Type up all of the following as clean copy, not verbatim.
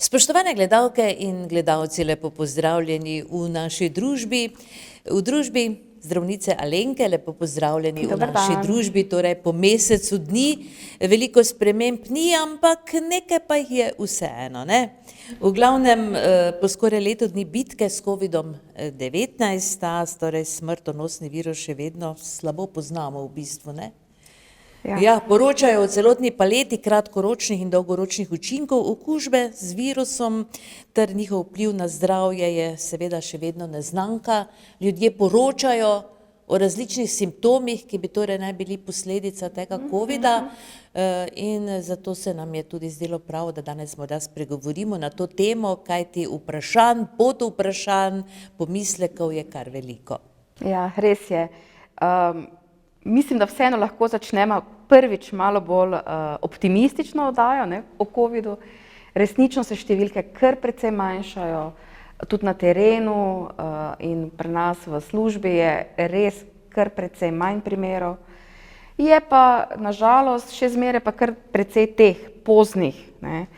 Spoštovane gledalke in gledalci, lepo pozdravljeni v naši družbi, v družbi zdravnice Alenke, lepo pozdravljeni v Dober naši dan. družbi, torej po mesecu dni, veliko sprememb ni, ampak nekaj pa jih je vseeno, ne. V glavnem, po skoraj letu dni bitke s COVID-19, ta torej smrtonosni virus še vedno slabo poznamo v bistvu, ne. Ja, poročajo o celotni paleti kratkoročnih in dolgoročnih učinkov okužbe z virusom ter njihov vpliv na zdravje je seveda še vedno neznanka. Ljudje poročajo o različnih simptomih, ki bi torej naj bili posledica tega covida, in zato se nam je tudi zdelo prav, da danes morda spregovorimo na to temo, kajti vprašanj, podvprašanj, pomislekov je kar veliko. Ja, res je. Mislim, da vseeno lahko začnemo prvič malo bolj optimistično oddajo, ne, o covidu. Resnično se številke kar precej manjšajo, tudi na terenu in pri nas v službi je res kar precej manj primerov. Je pa na žalost še zmeraj pa kar precej teh poznih, ne,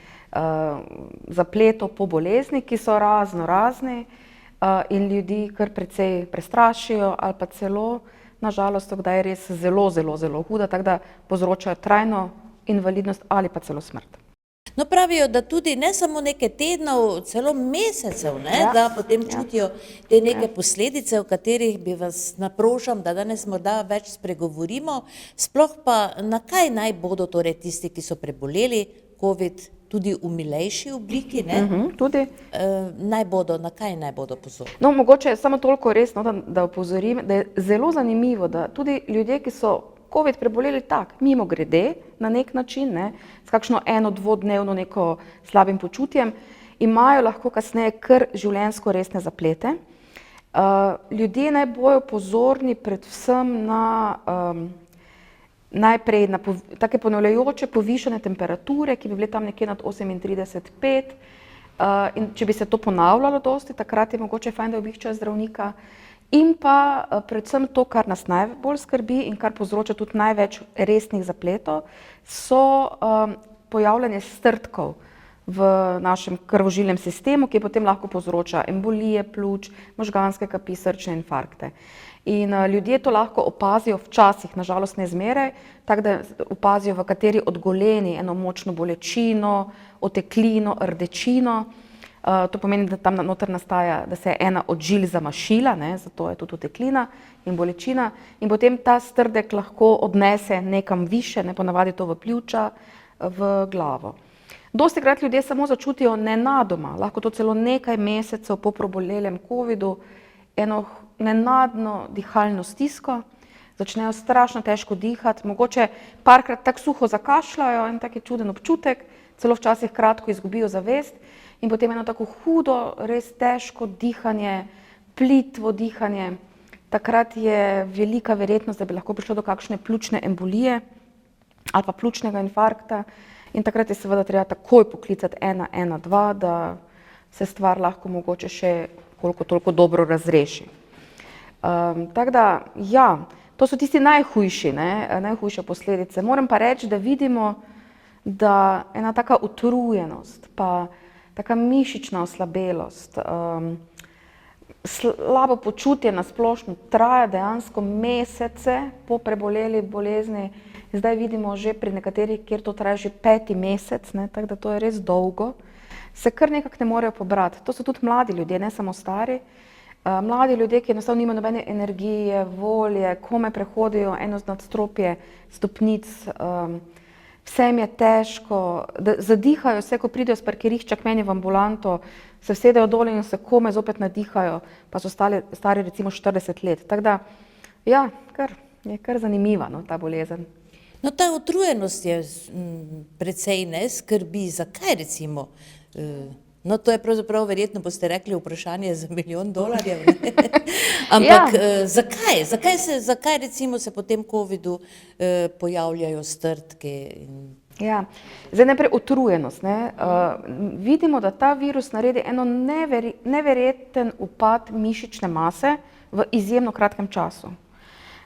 zapletov po bolezni, ki so razni in ljudi kar precej prestrašijo ali pa celo na žalost kdaj je res zelo huda, tako da povzročajo trajno invalidnost ali pa celo smrt. No, pravijo, da tudi ne samo nekaj tednov, celo mesecev, ne, da potem čutijo te neke posledice, o katerih bi vas naprošam, da danes morda več spregovorimo, sploh pa na kaj naj bodo torej tisti, ki so preboleli covid, tudi v milejši obliki, ne? Tudi. Na kaj naj bodo pozorni? No, mogoče samo toliko res, no, da opozorim, da je zelo zanimivo, da tudi ljudje, ki so covid preboleli tak, mimogrede, na nek način, ne, s kakšno dvodnevno neko slabim počutjem, imajo lahko kasneje kar življenjsko resne zaplete. Ljudje naj bojo pozorni predvsem na najprej na take ponavljajoče povišane temperature, ki bi bile tam nekje nad 38,5, in če bi se to ponavljalo dosti, takrat je mogoče fajn, da obiščejo zdravnika. In pa predvsem to, kar nas najbolj skrbi in kar povzroča tudi največ resnih zapletov, so pojavljanje strdkov v našem krvožilnem sistemu, ki potem lahko povzroča embolije pljuč, možganske kapi, srčne infarkte. In ljudje to lahko opazijo včasih, na žalost ne zmeraj, tako da opazijo v kateri od goleni eno močno bolečino, oteklino, rdečino. To pomeni, da tam noter nastaja, da se je ena od žil zamašila, ne, zato je tudi oteklina in bolečina. In potem ta strdek lahko odnese nekam više, ne, ponavadi to v pljuča, v glavo. Dostikrat ljudje samo začutijo nenadoma, lahko to celo nekaj mesecev po prebolelem covidu, eno nenadno dihalno stisko, začnejo strašno težko dihati, mogoče parkrat tako suho zakašljajo in tak je čuden občutek, celo včasih kratko izgubijo zavest in potem eno tako hudo, res težko dihanje, plitvo dihanje. Takrat je velika verjetnost, da bi lahko prišlo do kakšne pljučne embolije ali pa pljučnega infarkta in takrat je seveda treba takoj poklicati 112, da se stvar lahko mogoče še koliko toliko dobro razreši. Tako da, ja, to so tisti najhujši, ne, najhujše posledice. Moram pa reči, da vidimo, da ena taka utrujenost, pa taka mišična oslabelost, slabo počutje na splošno traja dejansko mesece po preboleli bolezni. Zdaj vidimo že pri nekaterih, kjer to traja že 5. mesec, ne, tako da to je res dolgo. Se kar nekako ne morejo pobrati. To so tudi mladi ljudje, ne samo stari. Mladi ljudje, ki enostavno nimajo nobene energije, volje, komaj prehodijo eno nadstropje stopnic, vse jim je težko, da zadihajo se, ko pridejo s parkirišča k meni v ambulanto, se usedejo dol in se komaj zopet nadihajo, pa so stari recimo 40 let. Tako da, ja, je kar zanimiva, no, ta bolezen. No, ta utrujenost je precej ne skrbi, zakaj recimo? No, to je pravzaprav verjetno, boste rekli, vprašanje za $1 milijon, ne? Ampak zakaj recimo se po tem covidu pojavljajo strdki? Ja, zdaj najprej utrujenost, ne. Vidimo, da ta virus naredi eno neverjeten upad mišične mase v izjemno kratkem času.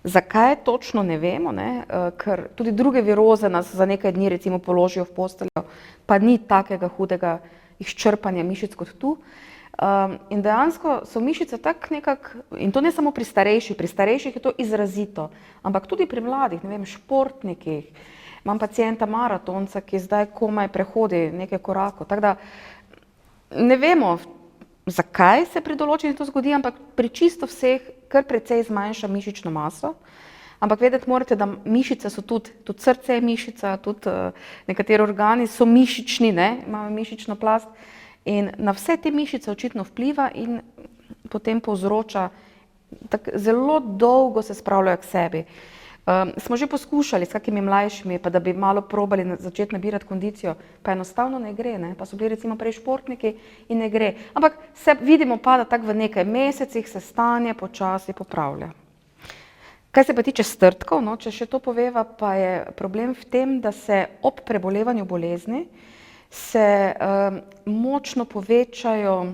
Zakaj točno ne vemo, ne, ker tudi druge viroze nas za nekaj dni recimo položijo v posteljo, pa ni takega hudega izčrpanje mišic kot tu. In dejansko so mišice tak nekako, in to ne samo pri starejših je to izrazito, ampak tudi pri mladih, ne vem, športnikih. Imam pacienta maratonca, ki zdaj komaj prehodi nekaj korakov. Tako da ne vemo, zakaj se pri določenih to zgodi, ampak pri čisto vseh kar precej zmanjša mišično maso. Ampak vedeti morate, da mišice so tudi srce je mišica, tudi nekateri organi so mišični, ne, imamo mišično plast. In na vse te mišice očitno vpliva in potem povzroča, zelo dolgo se spravljajo k sebi. Smo že poskušali s kakimi mlajšimi, pa da bi malo probali začeti nabirati kondicijo, pa enostavno ne gre, ne? Pa so bili recimo prej športniki in ne gre. Ampak se vidimo pa, da tako v nekaj mesecih se stanje počasi popravlja. Kaj se pa tiče strdkov, no, če še to poveva, pa je problem v tem, da se ob prebolevanju bolezni se močno povečajo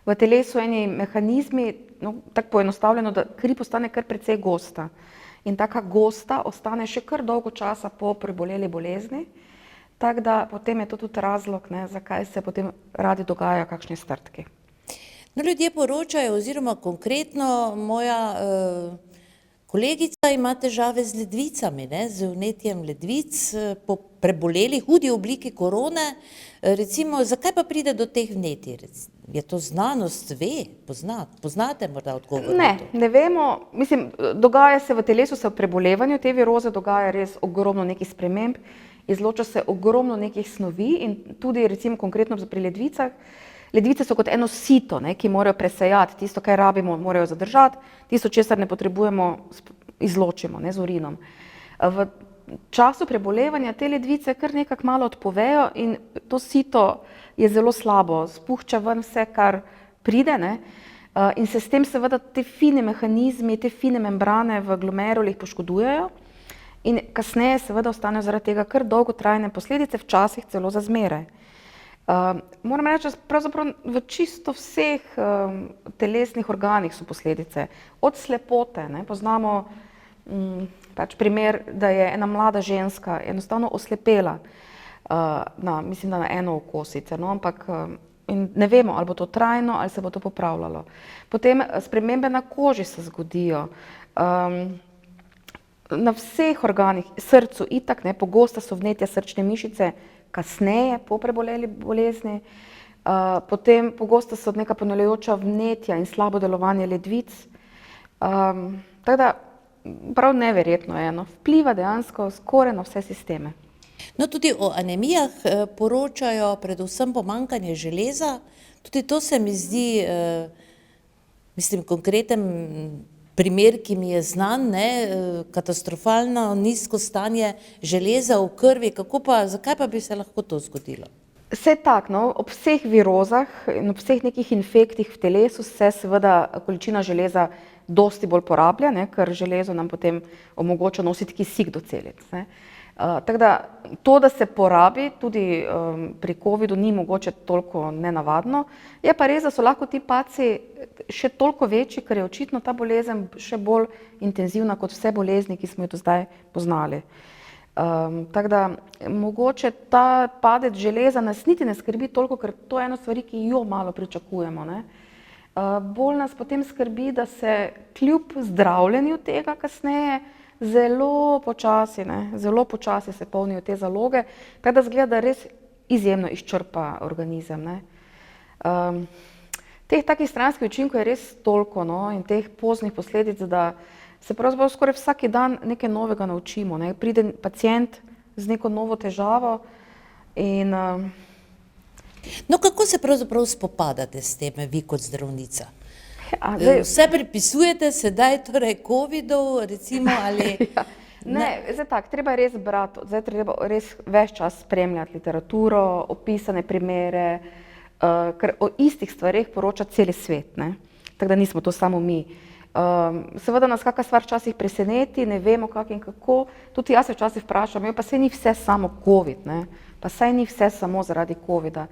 v telesu eni mehanizmi, no, tako poenostavljeno, da kri postane kar precej gosta. In taka gosta ostane še kar dolgo časa po preboleli bolezni, tako da potem je to tudi razlog, ne, zakaj se potem radi dogajajo kakšni strdki. No, ljudje poročajo, oziroma konkretno moja kolegica ima težave z ledvicami, ne, z vnetjem ledvic po preboleli hudi obliki korone. Recimo, zakaj pa pride do teh vnetij? Je to znanost, poznate morda odgovor na to? Ne vemo. Mislim, dogaja se v telesu, se v prebolevanju te viroze dogaja res ogromno nekih sprememb, izloča se ogromno nekih snovi in tudi recimo konkretno pri ledvicah. Ledvice so kot eno sito, ne, ki morajo presejati, tisto, kaj rabimo, morajo zadržati, tisto, česar ne potrebujemo, izločimo, ne, z urinom. V času prebolevanja te ledvice kar nekako malo odpovejo in to sito je zelo slabo, spušča ven vse, kar pride, ne, in se s tem seveda te fine mehanizmi, te fine membrane v glomerulih poškodujejo in kasneje seveda ostanejo zaradi tega kar dolgotrajne posledice, včasih celo za zmeraj. Moram reči, da pravzaprav v čisto vseh telesnih organih so posledice. Od slepote, ne, poznamo pač primer, da je ena mlada ženska enostavno oslepela, mislim, da na eno oko sicer, no, ampak in ne vemo, ali bo to trajno, ali se bo to popravljalo. Potem spremembe na koži se zgodijo, na vseh organih, srcu itak, ne, pogosto so vnetja srčne mišice, kasneje po preboleli bolezni, potem pogosto so neka ponavljajoča vnetja in slabo delovanje ledvic. Tako da prav neverjetno je, no, vpliva dejansko skoraj na vse sisteme. No, tudi o anemijah poročajo, predvsem pomanjkanje železa. Tudi to se mi zdi, mislim, konkreten primer, ki mi je znan, ne, katastrofalno nizko stanje železa v krvi. Zakaj pa bi se lahko to zgodilo? Vse tako, no, ob vseh virozah in ob vseh nekih infektih v telesu se seveda količina železa dosti bolj porablja, ne, ker železo nam potem omogoča nositi kisik do celic, ne. Tako da to, da se porabi, tudi pri covidu ni mogoče toliko nenavadno. Je pa res, da so lahko ti padci še toliko večji, ker je očitno ta bolezen še bolj intenzivna kot vse bolezni, ki smo jo do zdaj poznali. Tako da mogoče ta padec železa nas niti ne skrbi toliko, ker to je ena stvar, ki jo malo pričakujemo, ne. Bolj nas potem skrbi, da se kljub zdravljenju tega kasneje zelo počasi se polnijo te zaloge, tako da izgleda, da res izjemno izčrpa organizem, ne. Teh takih stranskih učinkov je res toliko, no, in teh poznih posledic, da se pravzaprav skoraj vsak dan nekaj novega naučimo, ne. Pride pacient z neko novo težavo in No, kako se pravzaprav spopadate s tem, vi kot zdravnica? zdaj, Vse pripisujete sedaj torej covidu, recimo, ali... zdaj tako, treba je res brati, zdaj treba res ves čas spremljati literaturo, opisane primere, ker o istih stvareh poroča cel svet, ne. Tako da nismo to samo mi. Seveda nas kakšna stvar včasih preseneti, ne vemo kako in kako, tudi jaz se včasih vprašam, pa saj ni vse samo covid, ne, pa saj ni vse samo zaradi covida.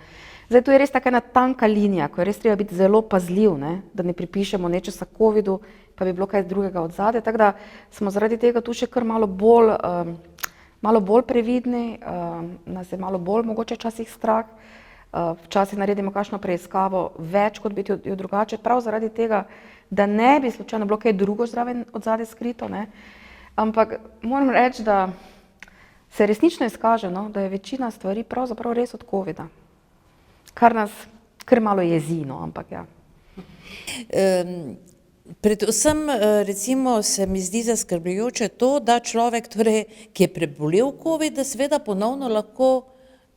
Zdaj, to je res taka ena tanka linija, ko je res treba biti zelo pazljiv, ne, da ne pripišemo nečesa covidu, pa bi bilo kaj drugega odzadaj, tako da smo zaradi tega tu še kar malo bolj previdni, nas je malo bolj mogoče včasih strah, včasih naredimo kakšno preiskavo več, kot biti jo drugače, prav zaradi tega, da ne bi slučajno bilo kaj drugo zraven odzadaj skrito, ne. Ampak moram reči, da se resnično izkaže, no, da je večina stvari pravzaprav res od covida, kar nas kar malo jezi, no, ampak ja. Predvsem recimo se mi zdi zaskrbljujoče to, da človek, torej, ki je prebolel covid, da seveda ponovno lahko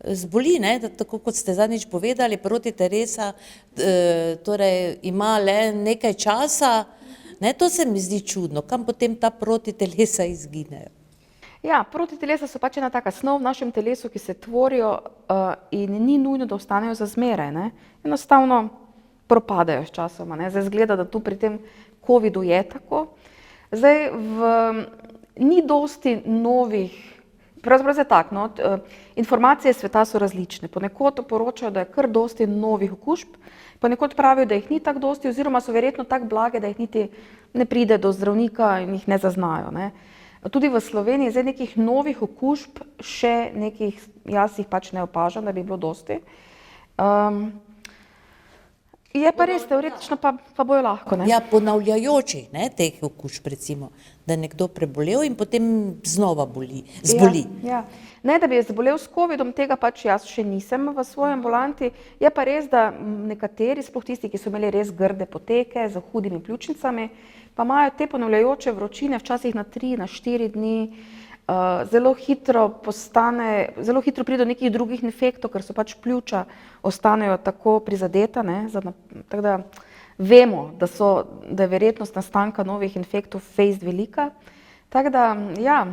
zboli, ne, da tako kot ste zadnjič povedali, protiteresa torej ima le nekaj časa, ne, to se mi zdi čudno, kam potem ta protitelesa izginejo. Ja, protitelesa so pač ena taka snov v našem telesu, ki se tvorijo in ni nujno, da ostanejo za zmeraj, ne. Enostavno propadajo s časoma, ne. Zdaj izgleda, da tu pri tem covidu je tako. Zdaj ni dosti novih, pravzaprav je tako, no, informacije sveta so različne. Ponekod poročajo, da je kar dosti novih okužb, ponekod pravijo, da jih ni tako dosti oziroma so verjetno tako blage, da jih niti ne pride do zdravnika in jih ne zaznajo, ne. Tudi v Sloveniji zdaj nekih novih okužb še nekih, jaz jih pač ne opažam, da bi bilo dosti. Je pa res, teoretično pa bojo lahko, ne. Ja, ponavljajočih, ne, teh okužb recimo, da je nekdo prebolel in potem znova zboli. Ja. Ne, da bi zbolel s covidom, tega pač jaz še nisem v svoji ambulanti, je pa res, da nekateri, sploh tisti, ki so imeli res grde poteke z hudimi pljučnicami, pa imajo te ponavljajoče vročine, včasih na 3, na 4 dni, zelo hitro pride do nekih drugih infektov, ker so pač pljuča ostanejo tako prizadeta, ne, tako da vemo, da je verjetnost nastanka novih infektov fejst velika. Tako da, ja,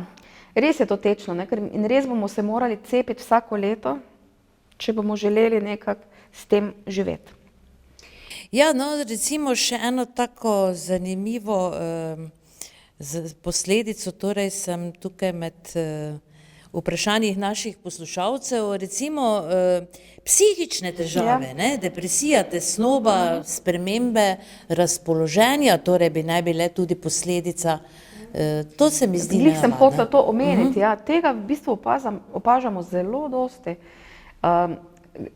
res je to tečno, ne, in res bomo se morali cepiti vsako leto, če bomo želeli nekako s tem živeti. Ja, no, recimo še eno tako zanimivo posledico, torej sem tukaj med vprašanjih naših poslušalcev, recimo psihične težave, ne, depresija, tesnoba, spremembe razpoloženja, torej bi naj bile tudi posledica, to se mi zdi Glih sem hotela to omeniti, ja, tega v bistvu opažamo zelo dosti.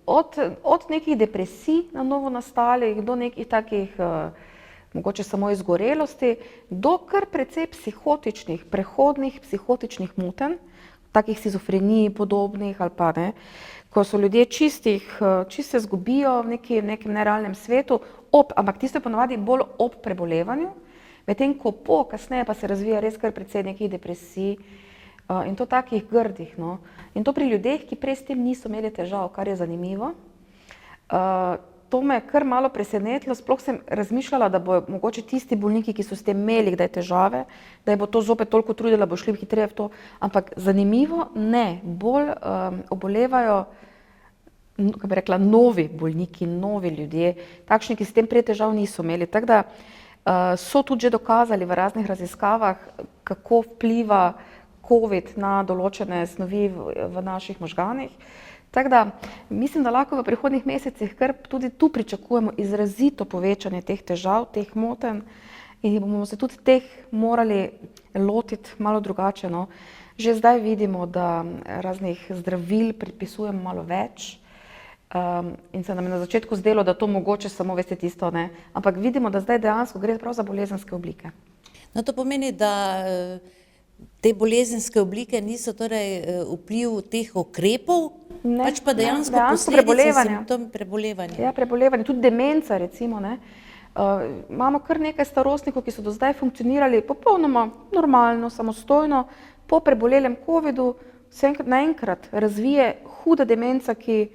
Od nekih depresij na novo nastalih, do nekih takih mogoče samo izgorelosti, do kar precej psihotičnih, prehodnih psihotičnih motenj, takih shizofrenij podobnih ali pa ne, ko so ljudje čisto se izgubijo v nekem nerealnem svetu, ampak tisto je ponavadi bolj ob prebolevanju, medtem ko kasneje pa se razvija res kar precej nekih depresij in to takih grdih, no. In to pri ljudeh, ki prej s tem niso imeli težav, kar je zanimivo. To me je kar malo presenetilo, sploh sem razmišljala, da bojo mogoče tisti bolniki, ki so s tem imeli kdaj težave, da jih bo to zopet toliko trudilo, da bo šli hitreje v to, ampak zanimivo, ne, bolj obolevajo, kako bi rekla, novi bolniki, novi ljudje, takšni, ki s tem prej težav niso imeli, tako da so tudi že dokazali v raznih raziskavah, kako vpliva covid na določene snovi v naših možganih. Tako da mislim, da lahko v prihodnjih mesecih kar tudi tu pričakujemo izrazito povečanje teh težav, teh motenj in bomo se tudi teh morali lotiti malo drugače, no. Že zdaj vidimo, da raznih zdravil predpisujemo malo več in se nam je na začetku zdelo, da to mogoče samo, veste tisto, ne, ampak vidimo, da zdaj dejansko gre prav za bolezenske oblike. No, to pomeni, da te bolezenske oblike niso torej vpliv teh ukrepov, pač pa dejansko posledice, simptom prebolevanja. Ja, prebolevanje, tudi demenca recimo, ne. Imamo kar nekaj starostnikov, ki so do zdaj funkcionirali popolnoma normalno, samostojno, po prebolelem covidu se naenkrat razvije huda demenca, ki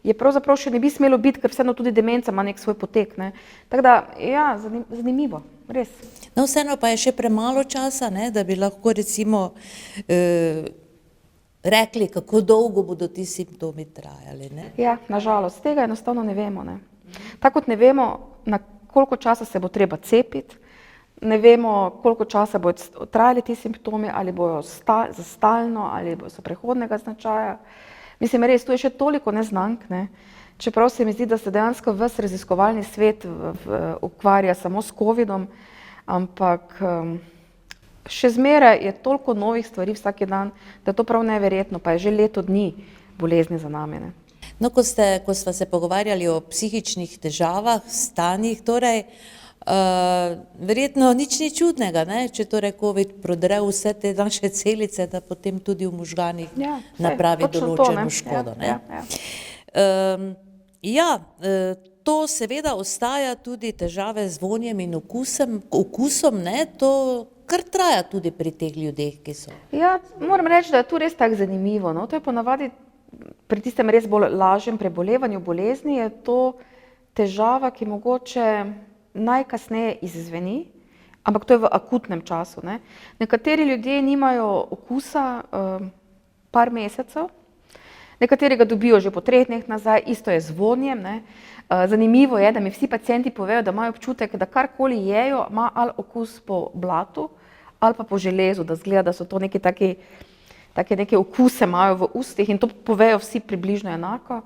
je pravzaprav še ne bi smelo biti, ker vseeno tudi demenca ima nek svoj potek, ne. Tako da, ja, zanimivo, res. No, vseeno pa je še premalo časa, ne, da bi lahko recimo rekli, kako dolgo bodo ti simptomi trajali, ne. Ja, na žalost, tega enostavno ne vemo, ne. Tako kot ne vemo, na koliko časa se bo treba cepiti, ne vemo, koliko časa bodo trajali ti simptomi, ali bojo za stalno, ali so prehodnega značaja. Mislim, res, tu je še toliko neznank, ne. Čeprav se mi zdi, da se dejansko ves raziskovalni svet ukvarja samo s covidom, ampak še zmeraj je toliko novih stvari vsak dan, da je to prav neverjetno, pa je že leto dni bolezni za nami, ne. No, ko sva se pogovarjali o psihičnih težavah, stanjih, torej, verjetno nič ni čudnega, ne? Če torej COVID prodre vse te naše celice, da potem tudi v možganih napravi določeno škodo, ne? To seveda ostaja tudi težave z vonjem in okusom, ne? To kar traja tudi pri teh ljudeh, ki so. Ja, moram reči, da je to res tako zanimivo, no. To je ponavadi pri tistem res bolj lažjem prebolevanju bolezni je to težava, ki mogoče najkasneje izzveni, ampak to je v akutnem času, ne. Nekateri ljudje nimajo okusa par mesecev, nekateri ga dobijo že po 3 dneh nazaj, isto je z vonjem, ne. Zanimivo je, da mi vsi pacienti povejo, da imajo občutek, da karkoli jejo, ima ali okus po blatu ali pa po železu, da izgleda, da so to neki take neke okuse imajo v ustih in to povejo vsi približno enako.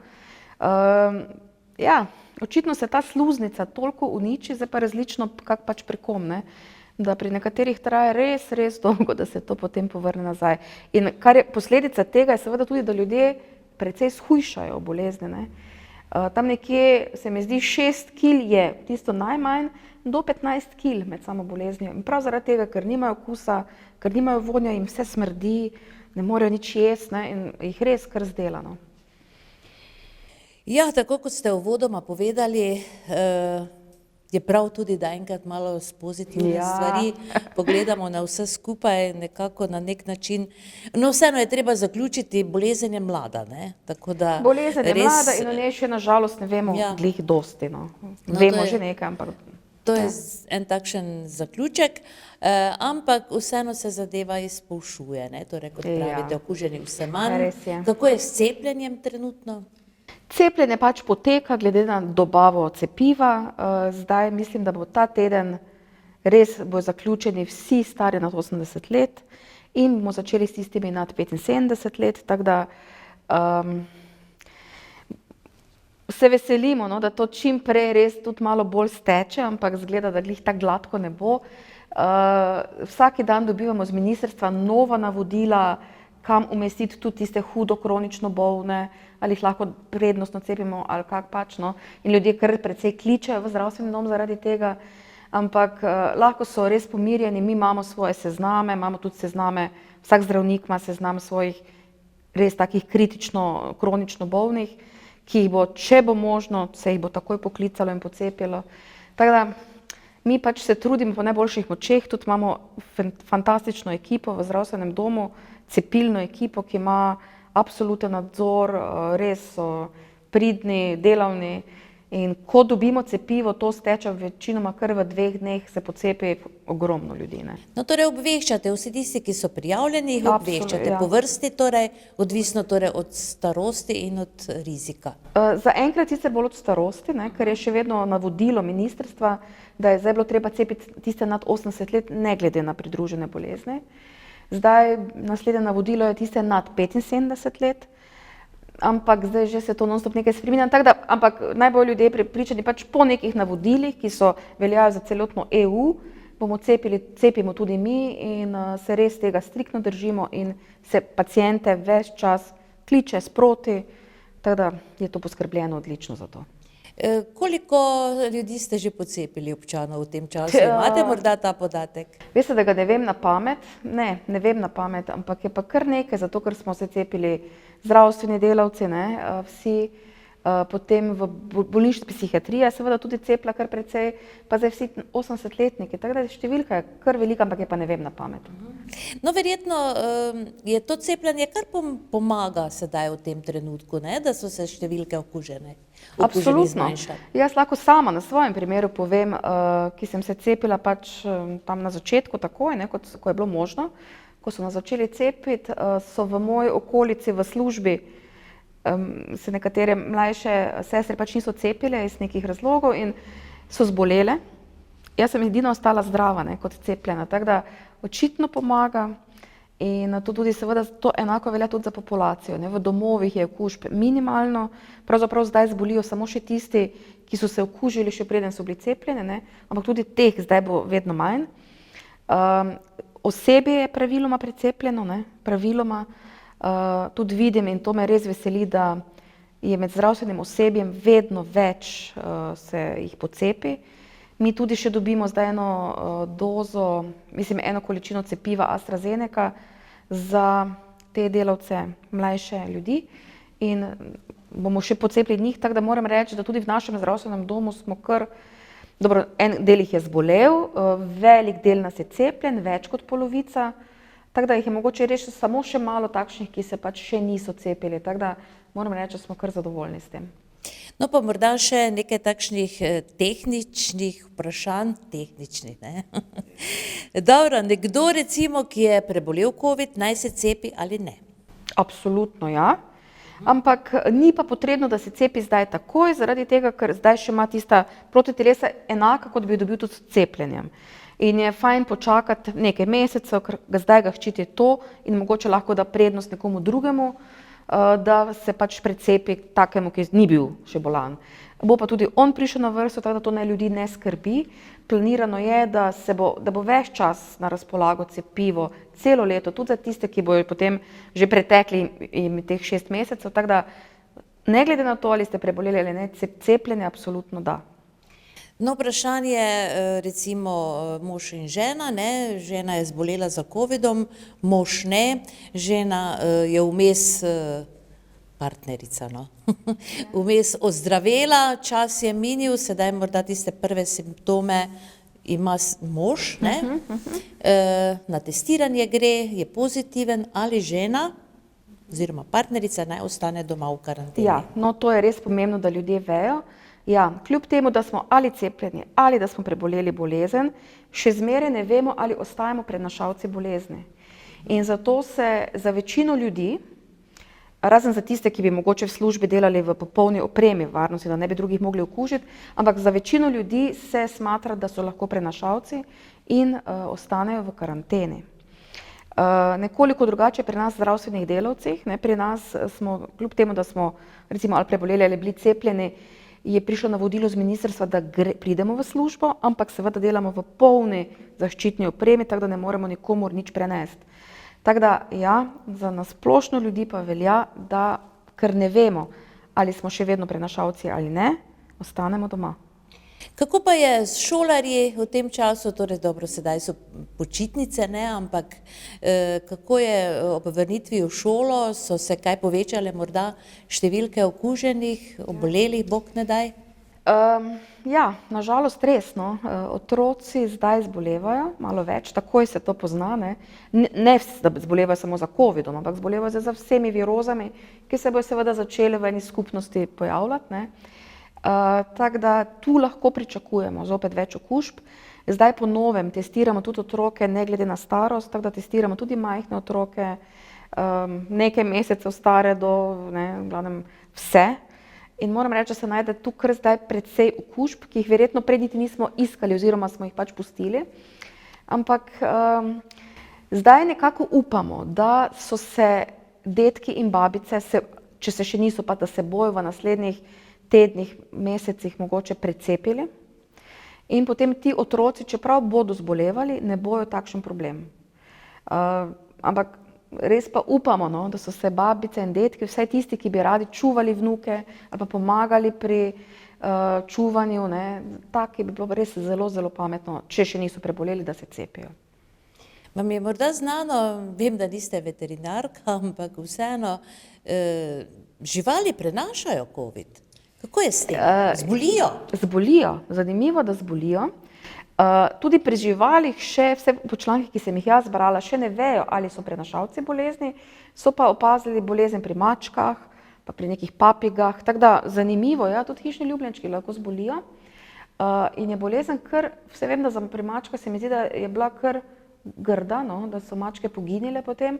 Ja, očitno se ta sluznica toliko uniči, zdaj pa različno, kako pač pri kom, ne. Da pri nekaterih traja res, res dolgo, da se to potem povrne nazaj. In kar je posledica tega, je seveda tudi, da ljudje precej shujšajo bolezni, ne. Tam nekje, se mi zdi, 6 kil je tisto najmanj, do 15 kil med samo boleznijo. In prav zaradi tega, ker nimajo okusa, ker nimajo vonja, jim vse smrdi, ne morejo nič jesti, ne, in jih res kar zdela, no. Ja, tako kot ste uvodoma povedali, je prav tudi, da enkrat malo s pozitivne stvari pogledamo na vse skupaj, nekako na nek način. No, vseeno je treba zaključiti, bolezen je mlada, ne, tako da bolezen je mlada in o njej še na žalost ne vemo glih dosti, no. Vemo že nekaj, ampak. To je en takšen zaključek, ampak vseeno se zadeva izboljšuje, ne, torej kot pravite, okuženih vse manj. Kako je s cepljenjem trenutno? Cepljenje pač poteka glede na dobavo cepiva, zdaj mislim, da bo ta teden res bojo zaključeni vsi stari nad 80 let in bomo začeli s tistimi nad 75 let, tako da se veselimo, no, da to čim prej res tudi malo bolj steče, ampak izgleda, da glih tako gladko ne bo. Vsak dan dobivamo z ministrstva nova navodila, kam umestiti tudi tiste hudo kronično bolne, ali jih lahko prednostno cepimo ali kako pač, no. In ljudje kar precej kličejo v zdravstveni dom zaradi tega, ampak lahko so res pomirjeni, mi imamo svoje sezname, imamo tudi sezname, vsak zdravnik ima seznam svojih res takih kritično, kronično bolnih, ki jih bo, če bo možno, se jih bo takoj poklicalo in pocepilo. Tako da mi pač se trudimo po najboljših močeh, tudi imamo fantastično ekipo v zdravstvenem domu, cepilno ekipo, ki ima absoluten nadzor, res so pridni, delavni in ko dobimo cepivo, to steče večinoma kar v 2 dneh, se pocepi ogromno ljudi, ne. No, torej obveščate, vsi tisti, ki so prijavljeni, jih obveščate po vrsti, torej odvisno torej od starosti in od rizika. Zaenkrat sicer bolj od starosti, ne, ker je še vedno navodilo ministrstva, da je zdaj bilo treba cepiti tiste nad 80 let, ne glede na pridružene bolezni. Zdaj naslednje navodilo je tiste nad 75 let, ampak zdaj že se to non-stop nekaj spreminja, tako da, ampak najbolj ljudje prepričani pač po nekih navodilih, ki so veljajo za celotno EU, cepimo tudi mi in se res tega striktno držimo in se paciente ves čas kliče sproti, tako da je to poskrbljeno odlično za to. Koliko ljudi ste že pocepili občanov v tem času? Imate morda ta podatek? Veste, da ga ne vem na pamet? Ne vem na pamet, ampak je pa kar nekaj, zato ker smo se cepili zdravstveni delavci, ne, vsi, potem v bolnišnici psihiatrija seveda tudi cepila kar precej, pa zdaj vsi 80-letniki, tako da številka je kar velika, ampak je pa ne vem na pamet. No, verjetno je to cepljenje kar pomaga sedaj v tem trenutku, ne, da so se številke okužene. Absolutno. Jaz lahko sama na svojem primeru povem, ki sem se cepila pač tam na začetku takoj, ne, ko je bilo možno, ko so nas začeli cepiti, so v moji okolici v službi se nekatere mlajše sestre pač niso cepile iz nekih razlogov in so zbolele. Jaz sem edina ostala zdrava, ne, kot cepljena, tako da očitno pomaga in to tudi seveda to enako velja tudi za populacijo, ne. V domovih je okužb minimalno, pravzaprav zdaj zbolijo samo še tisti, ki so se okužili še preden so bili cepljeni, ne, ampak tudi teh zdaj bo vedno manj. Osebje je praviloma precepljeno, ne, praviloma. Tudi vidim in to me res veseli, da je med zdravstvenim osebjem vedno več se jih pocepi. Mi tudi še dobimo zdaj eno dozo, mislim eno količino cepiva AstraZeneca za te delavce, mlajše ljudi in bomo še pocepili njih, tako da moram reči, da tudi v našem zdravstvenem domu smo kar, dobro, en del jih je zbolel, velik del nas je cepljen, več kot polovica, tako da jih je mogoče res samo še malo takšnih, ki se pač še niso cepili, tako da moram reči, da smo kar zadovoljni s tem. No pa morda še nekaj takšnih tehničnih vprašanj, ne? Dobro, nekdo recimo, ki je prebolel COVID, naj se cepi ali ne? Absolutno ja, ampak ni pa potrebno, da se cepi zdaj takoj, zaradi tega, ker zdaj še ima tista protitelesa enaka, kot bi jo dobil tudi s cepljenjem. In je fajn počakati nekaj mesecev, ker zdaj ga ščiti to in mogoče lahko da prednost nekomu drugemu, da se pač precepi takemu, ki ni bil še bolan. Bo pa tudi on prišel na vrsto, tako da to naj ljudi ne skrbi. Planirano je, da bo ves čas na razpolago cepivo celo leto, tudi za tiste, ki bojo potem že pretekli jim teh 6 mesecev, tako da ne glede na to, ali ste preboleli ali ne, cepljenje absolutno da. No, vprašanje recimo mož in žena, ne, žena je zbolela za covidom, mož ne, žena je vmes partnerica, no, vmes ozdravela, čas je minil, sedaj morda tiste prve simptome ima mož, ne, na testiranje gre, je pozitiven ali žena oziroma partnerica naj ostane doma v karanteni. Ja, no to je res pomembno, da ljudje vejo. Ja, kljub temu, da smo ali cepljeni ali da smo preboleli bolezen, še zmeraj ne vemo, ali ostajamo prenašalci bolezni. In zato se za večino ljudi, razen za tiste, ki bi mogoče v službi delali v popolni opremi varnosti, da ne bi drugih mogli okužiti, ampak za večino ljudi se smatra, da so lahko prenašalci in ostanejo v karanteni. Nekoliko drugače pri nas zdravstvenih delavcih, ne, pri nas smo, kljub temu, da smo recimo ali preboleli ali bili cepljeni, je prišlo navodilo z ministrstva, da pridemo v službo, ampak seveda delamo v polni zaščitni opremi, tako da ne moremo nikomur nič prenesti. Tako da ja, za nasplošno ljudi pa velja, da ker ne vemo, ali smo še vedno prenašalci ali ne, ostanemo doma. Kako pa je s šolarji v tem času, torej dobro, sedaj so počitnice, ne, ampak kako je ob vrnitvi v šolo, so se kaj povečale morda številke okuženih, obolelih, bog ne daj? Ja, na žalost res, no, otroci zdaj zbolevajo malo več, takoj se to pozna, ne, ne da zbolevajo samo za covidom, ampak zbolevajo za vsemi virozami, ki se bojo seveda začele v eni skupnosti pojavljati, ne. Tako da tu lahko pričakujemo zopet več okužb. Zdaj po novem testiramo tudi otroke ne glede na starost, tako da testiramo tudi majhne otroke, nekaj mesecev stare do, ne, v glavnem vse. In moram reči, da se najde tu kar zdaj precej okužb, ki jih verjetno prej niti nismo iskali oziroma smo jih pač pustili. Ampak zdaj nekako upamo, da so se dedki in babice, če se še niso, pa da se bojo v naslednjih tednih, mesecih mogoče precepili in potem ti otroci, čeprav bodo zbolevali, ne bojo takšen problem. Ampak res pa upamo, no, da so se babice in dedki, vsaj tisti, ki bi radi čuvali vnuke ali pa pomagali pri čuvanju, ne, taki bi bilo res zelo, zelo pametno, če še niso preboleli, da se cepijo. Vam je morda znano, vem, da niste veterinarka, ampak vseeno, živali prenašajo covid? Kako je s tem? Zbolijo? Zbolijo, zanimivo, da zbolijo. Tudi pri živalih še, vse po člankih, ki sem jih jaz brala, še ne vejo, ali so prenašalci bolezni, so pa opazili bolezen pri mačkah, pa pri nekih papigah, tako da zanimivo, ja, tudi hišni ljubljenčki lahko zbolijo. In je bolezen kar, vse vem, da pri mačkah se mi zdi, da je bila kar grda, no, da so mačke poginile potem.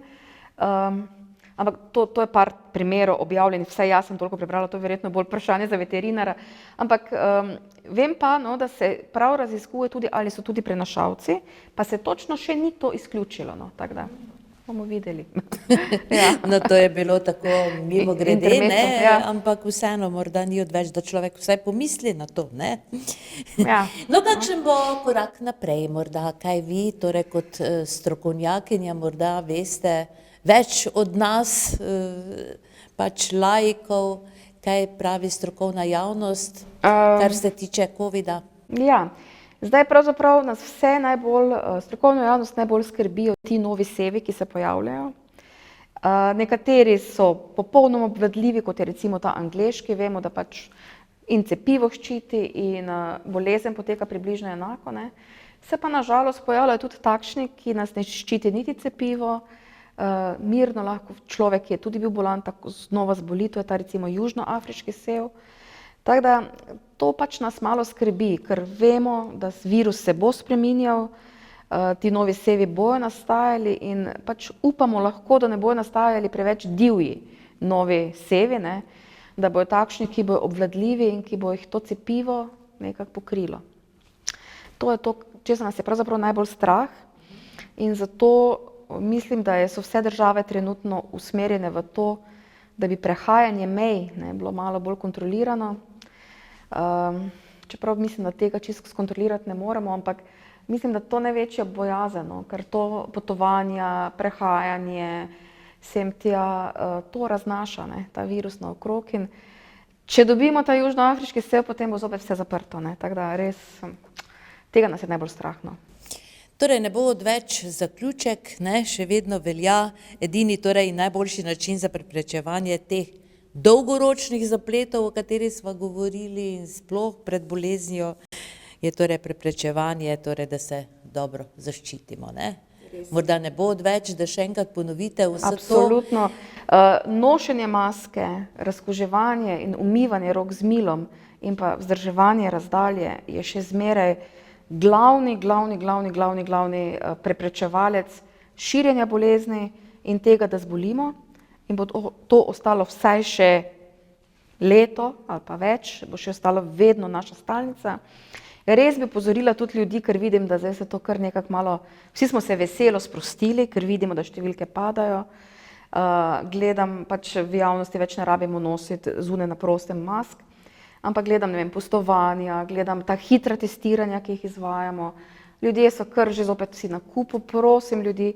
Ampak to je par primerov objavljenih, vsaj jaz sem toliko prebrala, to je verjetno bolj vprašanje za veterinara. Ampak vem pa, no, da se prav raziskuje tudi, ali so tudi prenašalci, pa se točno še ni to izključilo, no, tako da bomo videli. Ja. No, to je bilo tako mimogrede, ne, ja. ampak vseeno morda ni odveč, da človek vsaj pomisli na to, ne. Ja. No, kakšen bo korak naprej, morda kaj vi, torej kot strokovnjakinja morda veste več od nas, pač laikov, kaj pravi strokovna javnost, kar se tiče COVID-a? Ja, zdaj pravzaprav nas vse najbolj, strokovno javnost najbolj skrbijo ti novi sevi, ki se pojavljajo. Nekateri so popolnoma obvladljivi, kot je recimo ta angleški, vemo, da pač in cepivo ščiti in bolezen poteka približno enako, ne. Se pa na žalost pojavljajo tudi takšni, ki nas ne ščiti niti cepivo, mirno lahko človek, ki je tudi bil bolan, tako znova zboli, to je ta recimo južnoafriški sev. Tako da to pač nas malo skrbi, ker vemo, da virus se bo spreminjal, ti novi sevi bojo nastajali in pač upamo lahko, da ne bojo nastajali preveč divji novi sevi, ne, da bojo takšni, ki bojo obvladljivi in ki bo jih to cepivo nekako pokrilo. To je to, česar nas je pravzaprav najbolj strah in zato mislim, da so vse države trenutno usmerjene v to, da bi prehajanje mej, ne, bilo malo bolj kontrolirano. Čeprav mislim, da tega čisto skontrolirati ne moremo, ampak mislim, da to največja bojazen, no, ker to potovanja, prehajanje, sem tja, to raznaša, ne, ta virus naokrog in če dobimo ta južnoafriški sev, potem bo zopet vse zaprto, ne, tako da res tega nas je najbolj strah, no. Torej ne bo odveč zaključek, ne, še vedno velja edini torej najboljši način za preprečevanje teh dolgoročnih zapletov, o katerih sva govorili in sploh pred boleznijo, je torej preprečevanje, torej da se dobro zaščitimo, ne. Morda ne bo odveč, da še enkrat ponovite vse to. Absolutno. Nošenje maske, razkuževanje in umivanje rok z milom in pa vzdrževanje razdalje je še zmeraj glavni preprečevalec širjenja bolezni in tega, da zbolimo in bo to ostalo vsaj še leto ali pa več, bo še ostalo vedno naša stalnica. Res bi opozorila tudi ljudi, ker vidim, da zdaj se to kar nekako malo, vsi smo se veselo sprostili, ker vidimo, da številke padajo. Gledam, pač v javnosti več ne rabimo nositi zunaj na prostem mask, ampak gledam, ne vem, pustovanja, gledam ta hitra testiranja, ki jih izvajamo. Ljudje so kar že zopet vsi na kupu, prosim ljudi,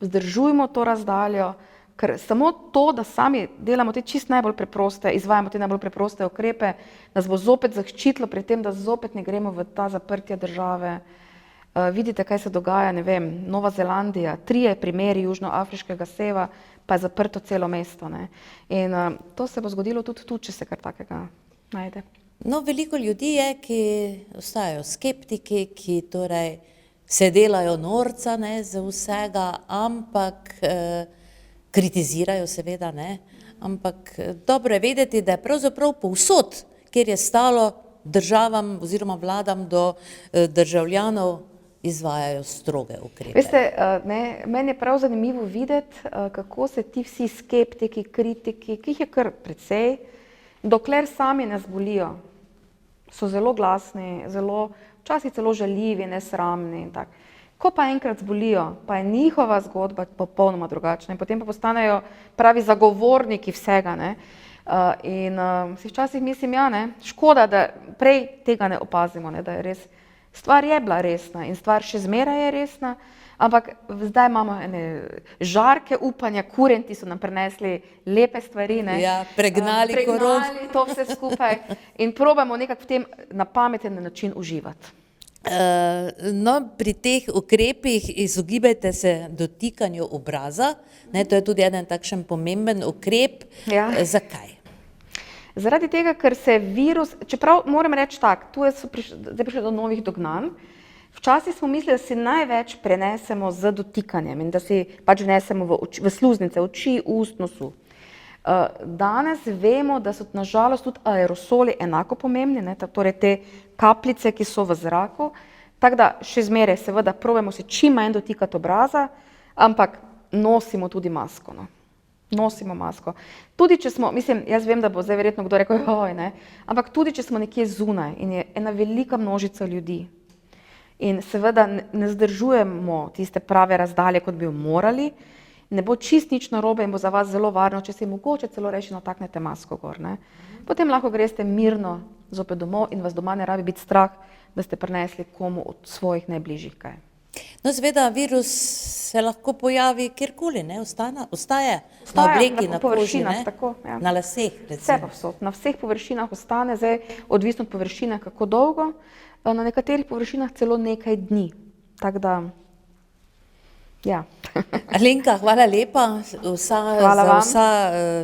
vzdržujmo to razdaljo, ker samo to, da sami delamo te čisto najbolj preproste, izvajamo te najbolj preproste ukrepe, nas bo zopet zaščitilo pri tem, da zopet ne gremo v ta zaprtja države. Vidite, kaj se dogaja, ne vem, Nova Zelandija, 3 primeri južnoafriškega seva, pa je zaprto celo mesto, ne. In to se bo zgodilo tudi tu, če se kar takega najde. No, veliko ljudi je, ki ostajajo skeptiki, ki torej se delajo norca, ne, za vsega, ampak kritizirajo seveda, ne, ampak dobro je vedeti, da je pravzaprav povsod, kjer je stalo državam oziroma vladam do državljanov, izvajajo stroge ukrepe. Veste, ne, meni je prav zanimivo videti, kako se ti vsi skeptiki, kritiki, ki jih je kar precej, dokler sami ne zbolijo, so zelo glasni, zelo, včasih celo žaljivi, nesramni in tako. Ko pa enkrat zbolijo, pa je njihova zgodba popolnoma drugačna in potem pa postanejo pravi zagovorniki vsega, ne. In si včasih mislim, ja, ne, škoda, da prej tega ne opazimo, ne, da je res, stvar je bila resna in stvar še zmeraj je resna, ampak zdaj imamo ene žarke upanja, kurenti so nam prinesli lepe stvari, ne. Ja, pregnali to vse skupaj in probamo nekako v tem na pameten način uživati. No, pri teh ukrepih izogibajte se dotikanju obraza, ne, to je tudi eden takšen pomemben ukrep. Ja. Zakaj? Zaradi tega, ker se virus, čeprav moram reči tako, tu so zdaj prišli do novih dognanj, včasih smo mislili, da si največ prenesemo z dotikanjem in da si pač vnesemo v sluznice, oči, ust, nosu. Danes vemo, da so na žalost tudi aerosoli enako pomembni, ne, torej te kapljice, ki so v zraku, tako da še zmeraj seveda probajmo se čim manj dotikati obraza, ampak nosimo tudi masko, no. Nosimo masko. Tudi če smo, mislim, jaz vem, da bo zdaj verjetno kdo rekel, ne, ampak tudi če smo nekje zunaj in je ena velika množica ljudi in seveda ne zdržujemo tiste prave razdalje, kot bi jo morali, ne bo čist nič narobe in bo za vas zelo varno, če si mogoče celo reči nataknete masko gor, ne. Potem lahko greste mirno zopet domov in vas doma ne rabi biti strah, da ste prinesli komu od svojih najbližjih kaj. No, seveda, virus se lahko pojavi kjerkoli, ne, ostaja na Ostaja obleki, na na koži, površinah, ne, tako, ja. na laseh, Vse recimo. povsod, na vseh površinah ostane, zdaj odvisno od površine, kako dolgo, na nekaterih površinah celo nekaj dni. Tako da, ja. Alenka, hvala lepa Hvala vam.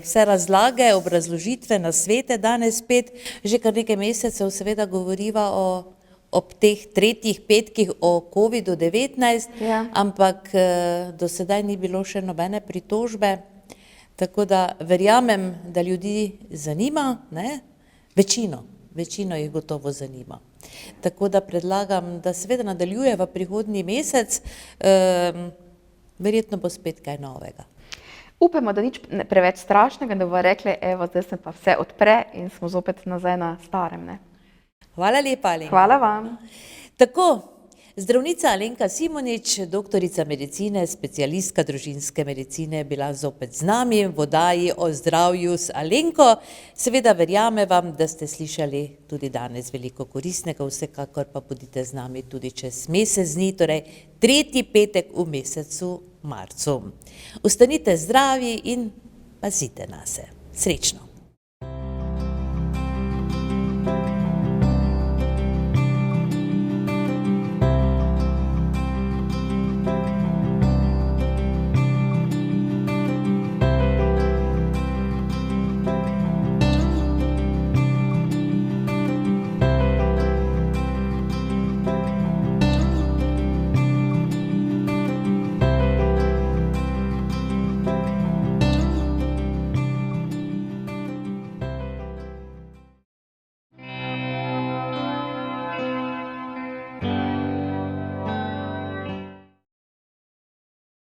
vse razlage, obrazložitve, nasvete danes spet. Že kar nekaj mesecev seveda govoriva ob teh tretjih petkih o COVID-19, Ja. ampak do sedaj ni bilo še nobene pritožbe, tako da verjamem, da ljudi zanima, ne? Večino jih gotovo zanima. Tako da predlagam, da seveda nadaljujeva prihodnji mesec, verjetno bo spet kaj novega. Upamo, da nič preveč strašnega, da bomo rekli, evo, zdaj se pa vse odpre in smo zopet nazaj na starem, ne. Hvala lepa, Alenka. Hvala vam. Tako, zdravnica Alenka Simonič, doktorica medicine, specialistka družinske medicine, je bila zopet z nami v oddaji o zdravju z Alenko. Seveda verjamem vam, da ste slišali tudi danes veliko koristnega, vsekakor pa bodite z nami tudi čez mesec dni, torej tretji petek v mesecu marcu. Ostanite zdravi in pazite nase. Srečno!